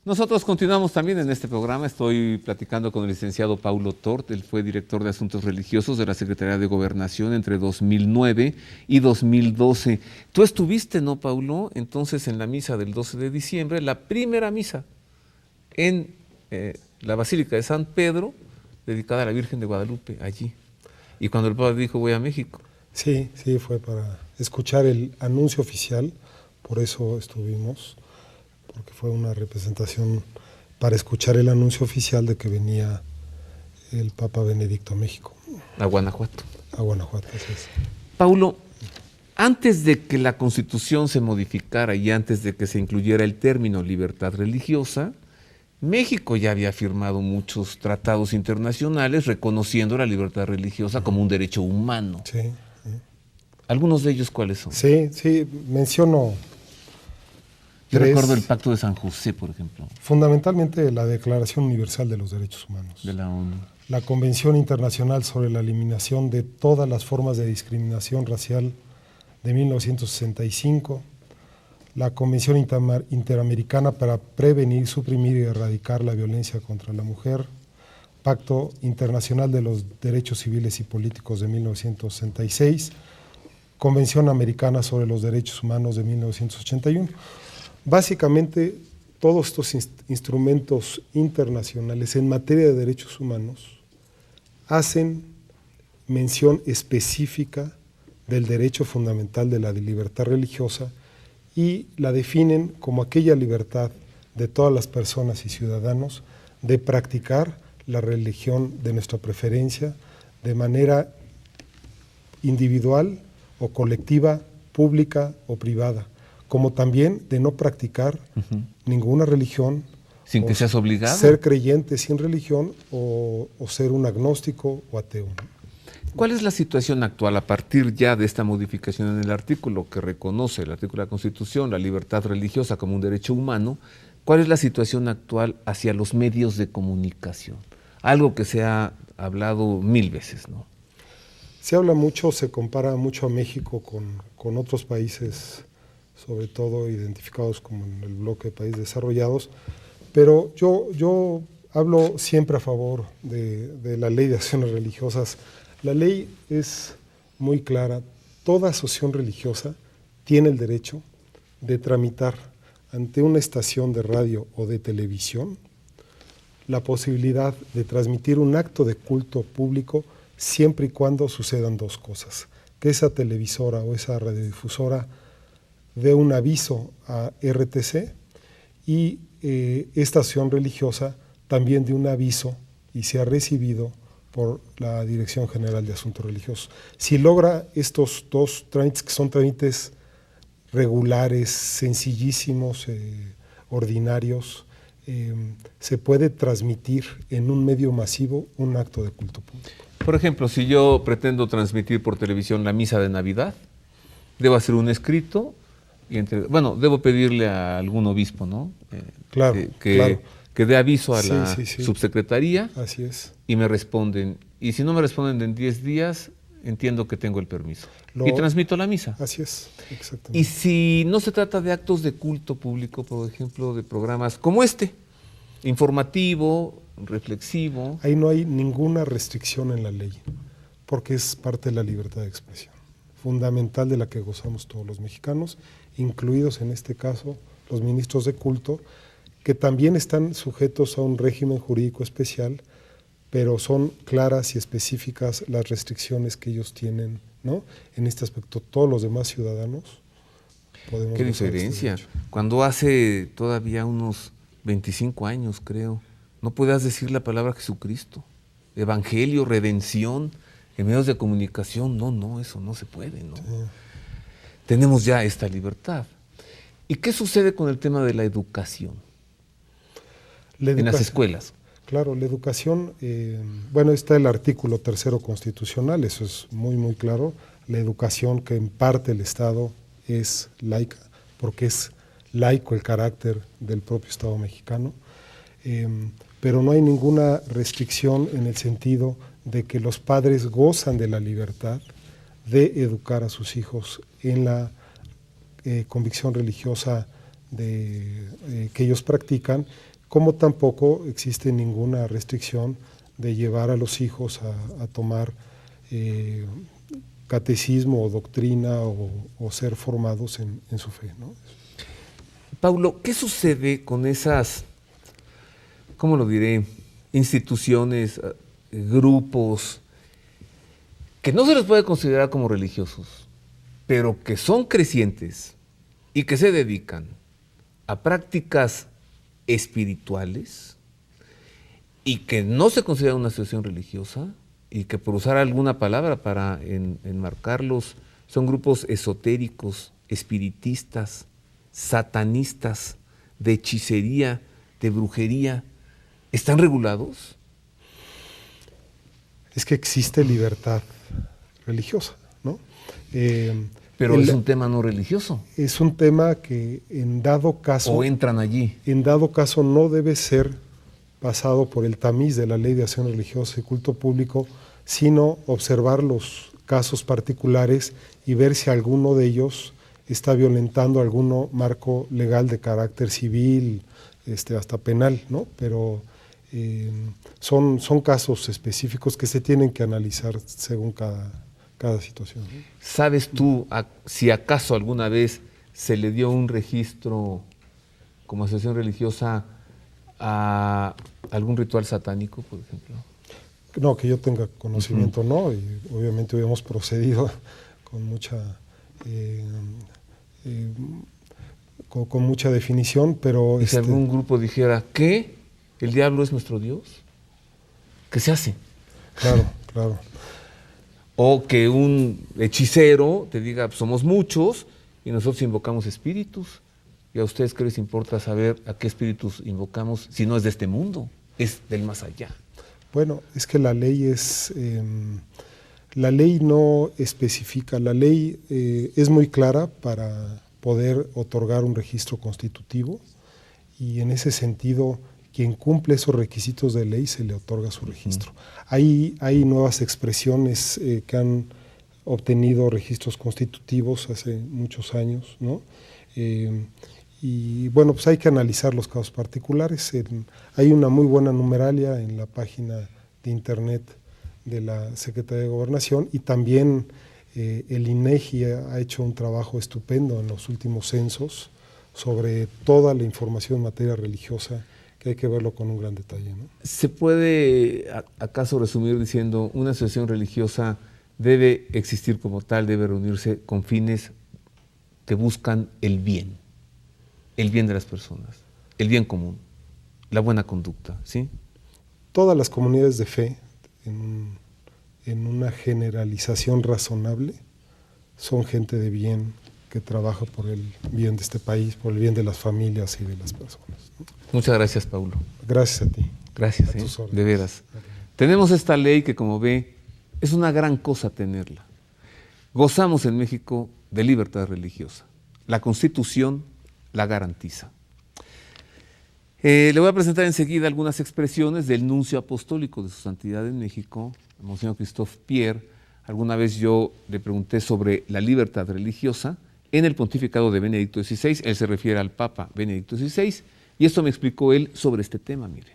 Nosotros continuamos también en este programa. Estoy platicando con el licenciado Paulo Tort. Él fue director de Asuntos Religiosos de la Secretaría de Gobernación entre 2009 y 2012. Tú estuviste, ¿no, Paulo? Entonces en la misa del 12 de diciembre, la primera misa en la Basílica de San Pedro, dedicada a la Virgen de Guadalupe, allí. Y cuando el Papa dijo, voy a México. Sí, fue para escuchar el anuncio oficial, por eso estuvimos, porque fue una representación para escuchar el anuncio oficial de que venía el Papa Benedicto a México. A Guanajuato. A Guanajuato, así es. Paulo, antes de que la Constitución se modificara y antes de que se incluyera el término libertad religiosa, México ya había firmado muchos tratados internacionales reconociendo la libertad religiosa como un derecho humano. Sí. ¿Algunos de ellos cuáles son? Sí, menciono Yo tres. recuerdo el Pacto de San José, por ejemplo. Fundamentalmente la Declaración Universal de los Derechos Humanos. De la ONU. La Convención Internacional sobre la Eliminación de todas las formas de discriminación racial de 1965. La Convención Interamericana para prevenir, suprimir y erradicar la violencia contra la mujer. Pacto Internacional de los Derechos Civiles y Políticos de 1966. Convención Americana sobre los Derechos Humanos de 1981. Básicamente, todos estos instrumentos internacionales en materia de derechos humanos hacen mención específica del derecho fundamental de la libertad religiosa y la definen como aquella libertad de todas las personas y ciudadanos de practicar la religión de nuestra preferencia de manera individual o colectiva, pública o privada, como también de no practicar ninguna religión. Sin que seas obligado. Ser creyente sin religión o ser un agnóstico o ateo. ¿Cuál es la situación actual a partir ya de esta modificación en el artículo que reconoce, el artículo de la Constitución, la libertad religiosa como un derecho humano? ¿Cuál es la situación actual hacia los medios de comunicación? Algo que se ha hablado 1000 veces, ¿no? Se habla mucho, se compara mucho a México con otros países, sobre todo identificados como en el bloque de países desarrollados, pero yo hablo siempre a favor de la ley de acciones religiosas. La ley es muy clara, toda asociación religiosa tiene el derecho de tramitar ante una estación de radio o de televisión la posibilidad de transmitir un acto de culto público siempre y cuando sucedan dos cosas: que esa televisora o esa radiodifusora dé un aviso a RTC y esta acción religiosa también dé un aviso y sea recibido por la Dirección General de Asuntos Religiosos. Si logra estos dos trámites, que son trámites regulares, sencillísimos, ordinarios, se puede transmitir en un medio masivo un acto de culto público. Por ejemplo, si yo pretendo transmitir por televisión la misa de Navidad, debo hacer un escrito y debo pedirle a algún obispo, ¿no? Claro. Que dé aviso a la subsecretaría. Así es. Y me responden. Y si no me responden en 10 días, entiendo que tengo el permiso. Y transmito la misa. Así es, exactamente. Y si no se trata de actos de culto público, por ejemplo, de programas como este, informativo, reflexivo. Ahí no hay ninguna restricción en la ley, porque es parte de la libertad de expresión, fundamental de la que gozamos todos los mexicanos, incluidos en este caso los ministros de culto, que también están sujetos a un régimen jurídico especial, pero son claras y específicas las restricciones que ellos tienen, ¿no? En este aspecto, todos los demás ciudadanos podemos. ¿Qué diferencia? Cuando hace todavía unos 25 años, creo, no podías decir la palabra Jesucristo, evangelio, redención, en medios de comunicación, no, eso no se puede, ¿no? Sí. Tenemos ya esta libertad. ¿Y qué sucede con el tema de la educación? En las escuelas. Claro, la educación, está el artículo 3º constitucional, eso es muy, muy claro. La educación que imparte el Estado es laica, porque es laico el carácter del propio Estado mexicano, pero no hay ninguna restricción en el sentido de que los padres gozan de la libertad de educar a sus hijos en la convicción religiosa que ellos practican, como tampoco existe ninguna restricción de llevar a los hijos a tomar catecismo o doctrina o ser formados en su fe, ¿no? Paulo, ¿qué sucede con esas, cómo lo diré, instituciones, grupos, que no se les puede considerar como religiosos, pero que son crecientes y que se dedican a prácticas espirituales y que no se considera una asociación religiosa y que, por usar alguna palabra para enmarcarlos, son grupos esotéricos, espiritistas, satanistas, de hechicería, de brujería? ¿Están regulados? Es que existe libertad religiosa, ¿no? Pero es un tema no religioso. Es un tema que en dado caso... ¿O entran allí? En dado caso no debe ser pasado por el tamiz de la Ley de Acción Religiosa y Culto Público, sino observar los casos particulares y ver si alguno de ellos está violentando algún marco legal de carácter civil, hasta penal, ¿no? Pero son casos específicos que se tienen que analizar según cada situación, ¿no? ¿Sabes tú si acaso alguna vez se le dio un registro como asociación religiosa a algún ritual satánico, por ejemplo? No, que yo tenga conocimiento, no, y obviamente hubiéramos procedido con mucha con mucha definición, pero... ¿Y si algún grupo dijera que el diablo es nuestro Dios? ¿Qué se hace? Claro, claro. O que un hechicero te diga, somos muchos y nosotros invocamos espíritus. ¿Y a ustedes qué les importa saber a qué espíritus invocamos si no es de este mundo, es del más allá? Bueno, es que la ley la ley no especifica, la ley es muy clara para poder otorgar un registro constitutivo y en ese sentido quien cumple esos requisitos de ley se le otorga su registro. Hay nuevas expresiones que han obtenido registros constitutivos hace muchos años, ¿no? Y bueno, pues hay que analizar los casos particulares. Hay una muy buena numeralia en la página de internet de la Secretaría de Gobernación y también el INEGI ha hecho un trabajo estupendo en los últimos censos sobre toda la información en materia religiosa, que hay que verlo con un gran detalle, ¿no? ¿Se puede acaso resumir diciendo una asociación religiosa debe existir como tal, debe reunirse con fines que buscan el bien de las personas, el bien común, la buena conducta, ¿sí? Todas las comunidades de fe, en una generalización razonable, son gente de bien que trabaja por el bien de este país, por el bien de las familias y de las personas, ¿no? Muchas gracias, Paulo. Gracias a ti. Gracias, de veras. Tenemos esta ley que, como ve, es una gran cosa tenerla. Gozamos en México de libertad religiosa. La Constitución la garantiza. Le voy a presentar enseguida algunas expresiones del nuncio apostólico de su santidad en México, Monseñor Christophe Pierre. Alguna vez yo le pregunté sobre la libertad religiosa en el pontificado de Benedicto XVI. Él se refiere al Papa Benedicto XVI y esto me explicó él sobre este tema, mire.